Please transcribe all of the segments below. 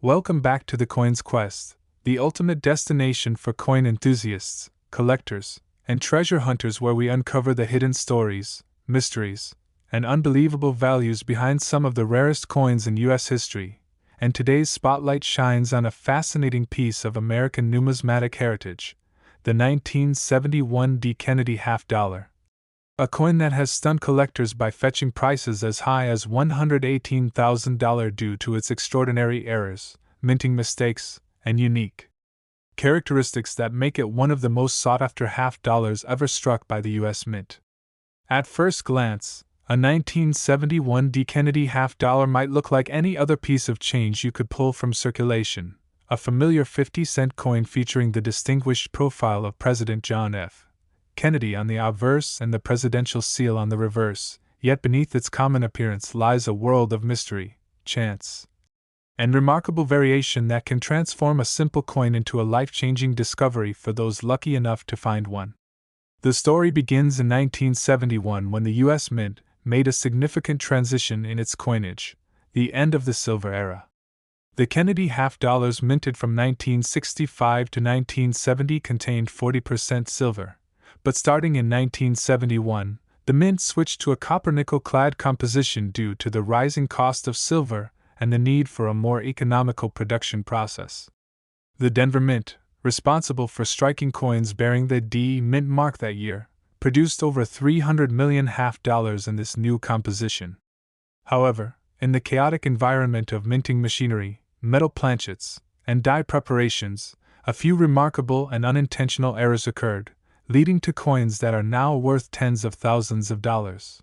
Welcome back to the Coins Quest, the ultimate destination for coin enthusiasts, collectors, and treasure hunters, where we uncover the hidden stories, mysteries, and unbelievable values behind some of the rarest coins in U.S. history. And today's spotlight shines on a fascinating piece of American numismatic heritage, the 1971 D. Kennedy half dollar. A coin that has stunned collectors by fetching prices as high as $118,000 due to its extraordinary errors, minting mistakes, and unique characteristics that make it one of the most sought-after half dollars ever struck by the U.S. Mint. At first glance, a 1971 D. Kennedy half dollar might look like any other piece of change you could pull from circulation, a familiar 50-cent coin featuring the distinguished profile of President John F. Kennedy on the obverse and the presidential seal on the reverse, yet beneath its common appearance lies a world of mystery, chance, and remarkable variation that can transform a simple coin into a life-changing discovery for those lucky enough to find one. The story begins in 1971 when the U.S. Mint made a significant transition in its coinage, the end of the silver era. The Kennedy half dollars minted from 1965 to 1970 contained 40% silver. But starting in 1971, the mint switched to a copper-nickel-clad composition due to the rising cost of silver and the need for a more economical production process. The Denver Mint, responsible for striking coins bearing the D Mint mark that year, produced over 300 million half dollars in this new composition. However, in the chaotic environment of minting machinery, metal planchets, and die preparations, a few remarkable and unintentional errors occurred, leading to coins that are now worth tens of thousands of dollars.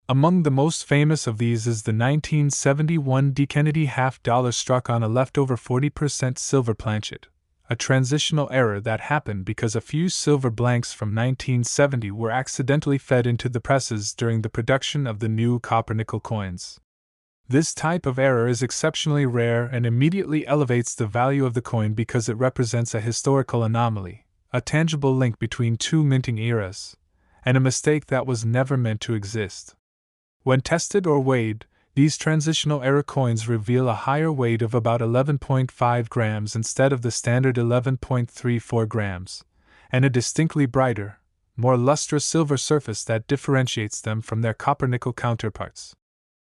Among the most famous of these is the 1971 D. Kennedy half dollar struck on a leftover 40% silver planchet, a transitional error that happened because a few silver blanks from 1970 were accidentally fed into the presses during the production of the new copper-nickel coins. This type of error is exceptionally rare and immediately elevates the value of the coin because it represents a historical anomaly, a tangible link between two minting eras, and a mistake that was never meant to exist. When tested or weighed, these transitional error coins reveal a higher weight of about 11.5 grams instead of the standard 11.34 grams, and a distinctly brighter, more lustrous silver surface that differentiates them from their copper-nickel counterparts.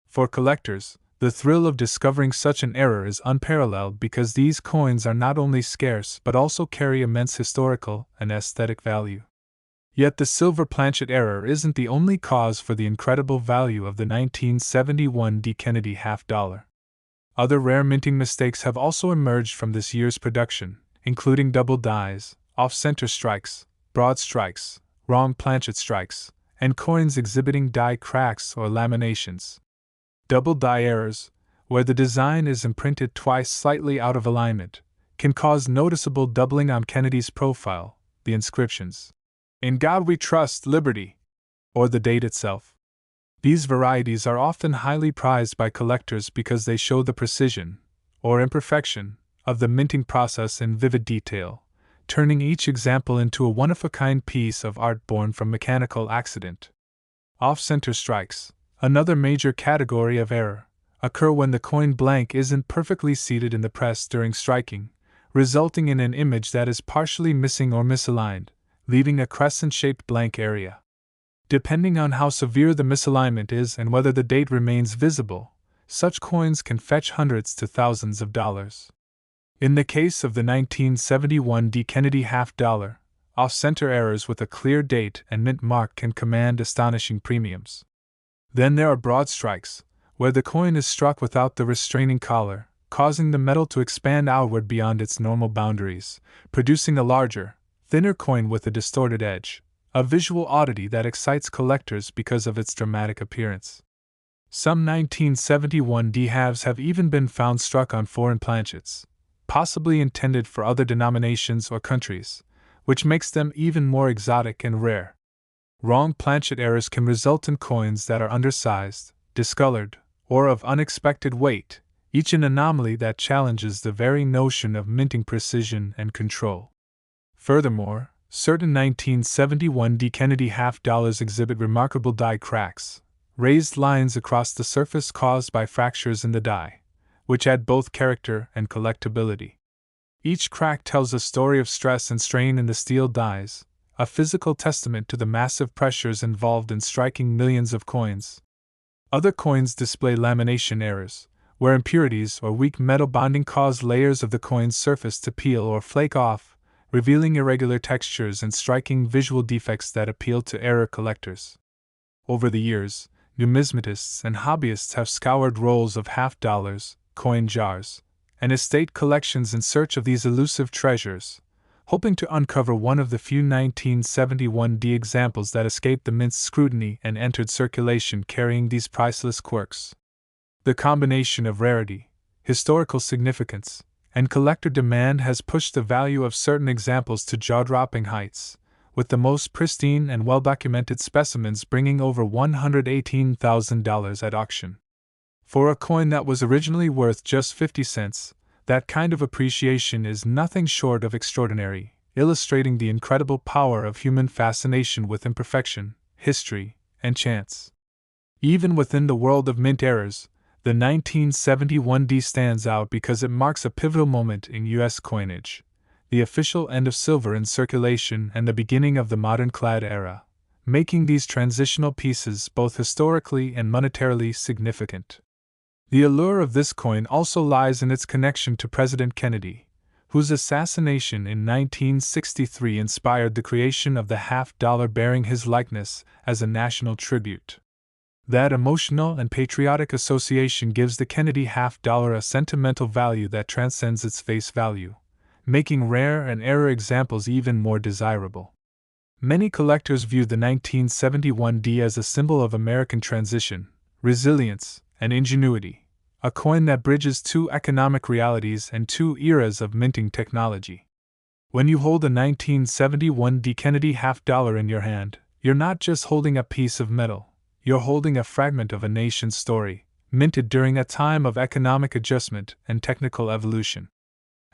For collectors, the thrill of discovering such an error is unparalleled because these coins are not only scarce but also carry immense historical and aesthetic value. Yet the silver planchet error isn't the only cause for the incredible value of the 1971 D. Kennedy half dollar. Other rare minting mistakes have also emerged from this year's production, including double dies, off-center strikes, broad strikes, wrong planchet strikes, and coins exhibiting die cracks or laminations. Double die errors, where the design is imprinted twice slightly out of alignment, can cause noticeable doubling on Kennedy's profile, the inscriptions, "In God We Trust, Liberty," or the date itself. These varieties are often highly prized by collectors because they show the precision, or imperfection, of the minting process in vivid detail, turning each example into a one-of-a-kind piece of art born from mechanical accident. Off-center strikes, another major category of error, occur when the coin blank isn't perfectly seated in the press during striking, resulting in an image that is partially missing or misaligned, leaving a crescent-shaped blank area. Depending on how severe the misalignment is and whether the date remains visible, such coins can fetch hundreds to thousands of dollars. In the case of the 1971 D. Kennedy half dollar, off-center errors with a clear date and mint mark can command astonishing premiums. Then there are broad strikes, where the coin is struck without the restraining collar, causing the metal to expand outward beyond its normal boundaries, producing a larger, thinner coin with a distorted edge, a visual oddity that excites collectors because of its dramatic appearance. Some 1971 D halves have even been found struck on foreign planchets, possibly intended for other denominations or countries, which makes them even more exotic and rare. Wrong planchet errors can result in coins that are undersized, discolored, or of unexpected weight, each an anomaly that challenges the very notion of minting precision and control. Furthermore, certain 1971 D. Kennedy half dollars exhibit remarkable die cracks, raised lines across the surface caused by fractures in the die, which add both character and collectability. Each crack tells a story of stress and strain in the steel dies, a physical testament to the massive pressures involved in striking millions of coins. Other coins display lamination errors, where impurities or weak metal bonding cause layers of the coin's surface to peel or flake off, revealing irregular textures and striking visual defects that appeal to error collectors. Over the years, numismatists and hobbyists have scoured rolls of half-dollars, coin jars, and estate collections in search of these elusive treasures, hoping to uncover one of the few 1971D examples that escaped the mint's scrutiny and entered circulation carrying these priceless quirks. The combination of rarity, historical significance, and collector demand has pushed the value of certain examples to jaw-dropping heights, with the most pristine and well-documented specimens bringing over $118,000 at auction. For a coin that was originally worth just 50 cents, that kind of appreciation is nothing short of extraordinary, illustrating the incredible power of human fascination with imperfection, history, and chance. Even within the world of mint errors, the 1971D stands out because it marks a pivotal moment in U.S. coinage, the official end of silver in circulation and the beginning of the modern clad era, making these transitional pieces both historically and monetarily significant. The allure of this coin also lies in its connection to President Kennedy, whose assassination in 1963 inspired the creation of the half-dollar bearing his likeness as a national tribute. That emotional and patriotic association gives the Kennedy half-dollar a sentimental value that transcends its face value, making rare and error examples even more desirable. Many collectors view the 1971D as a symbol of American transition, resilience, and ingenuity, a coin that bridges two economic realities and two eras of minting technology. When you hold a 1971D Kennedy half-dollar in your hand, you're not just holding a piece of metal, you're holding a fragment of a nation's story, minted during a time of economic adjustment and technical evolution.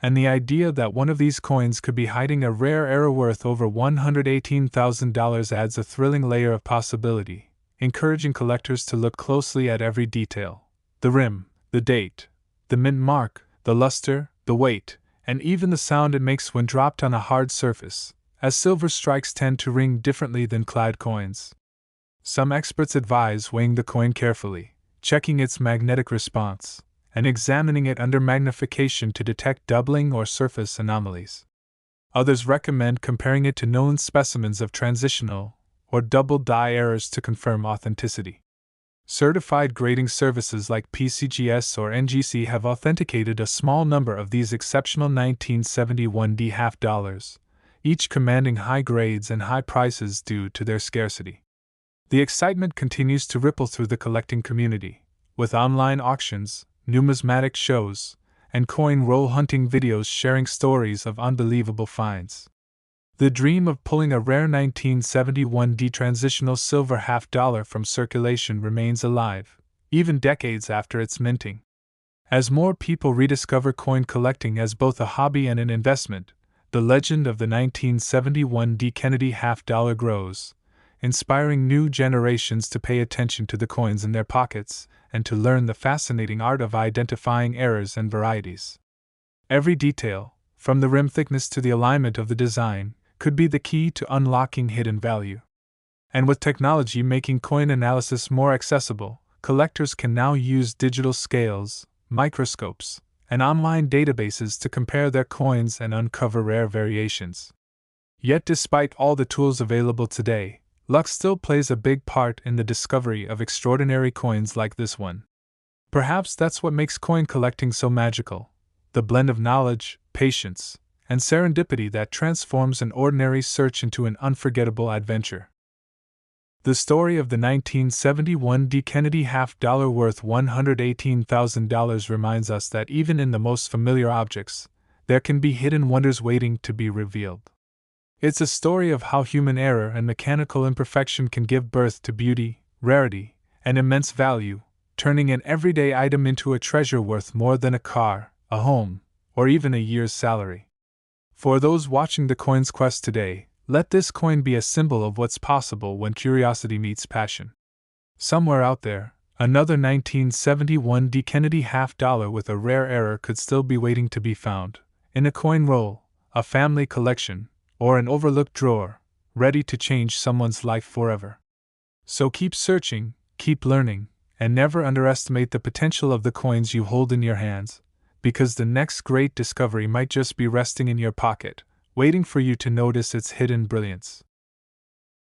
And the idea that one of these coins could be hiding a rare error worth over $118,000 adds a thrilling layer of possibility, encouraging collectors to look closely at every detail: the rim, the date, the mint mark, the luster, the weight, and even the sound it makes when dropped on a hard surface, as silver strikes tend to ring differently than clad coins. Some experts advise weighing the coin carefully, checking its magnetic response, and examining it under magnification to detect doubling or surface anomalies. Others recommend comparing it to known specimens of transitional or double die errors to confirm authenticity. Certified grading services like PCGS or NGC have authenticated a small number of these exceptional 1971D half-dollars, each commanding high grades and high prices due to their scarcity. The excitement continues to ripple through the collecting community, with online auctions, numismatic shows, and coin roll hunting videos sharing stories of unbelievable finds. The dream of pulling a rare 1971D transitional silver half-dollar from circulation remains alive, even decades after its minting. As more people rediscover coin collecting as both a hobby and an investment, the legend of the 1971D Kennedy half-dollar grows, inspiring new generations to pay attention to the coins in their pockets and to learn the fascinating art of identifying errors and varieties. Every detail, from the rim thickness to the alignment of the design, could be the key to unlocking hidden value. And with technology making coin analysis more accessible, collectors can now use digital scales, microscopes, and online databases to compare their coins and uncover rare variations. Yet despite all the tools available today, luck still plays a big part in the discovery of extraordinary coins like this one. Perhaps that's what makes coin collecting so magical: the blend of knowledge, patience, and serendipity that transforms an ordinary search into an unforgettable adventure. The story of the 1971D Kennedy half-dollar worth $118,000 reminds us that even in the most familiar objects, there can be hidden wonders waiting to be revealed. It's a story of how human error and mechanical imperfection can give birth to beauty, rarity, and immense value, turning an everyday item into a treasure worth more than a car, a home, or even a year's salary. For those watching the Coins Quest today, let this coin be a symbol of what's possible when curiosity meets passion. Somewhere out there, Another 1971 D. Kennedy half-dollar with a rare error could still be waiting to be found, in a coin roll, a family collection, or an overlooked drawer, ready to change someone's life forever. So keep searching, keep learning, and never underestimate the potential of the coins you hold in your hands, because the next great discovery might just be resting in your pocket, waiting for you to notice its hidden brilliance.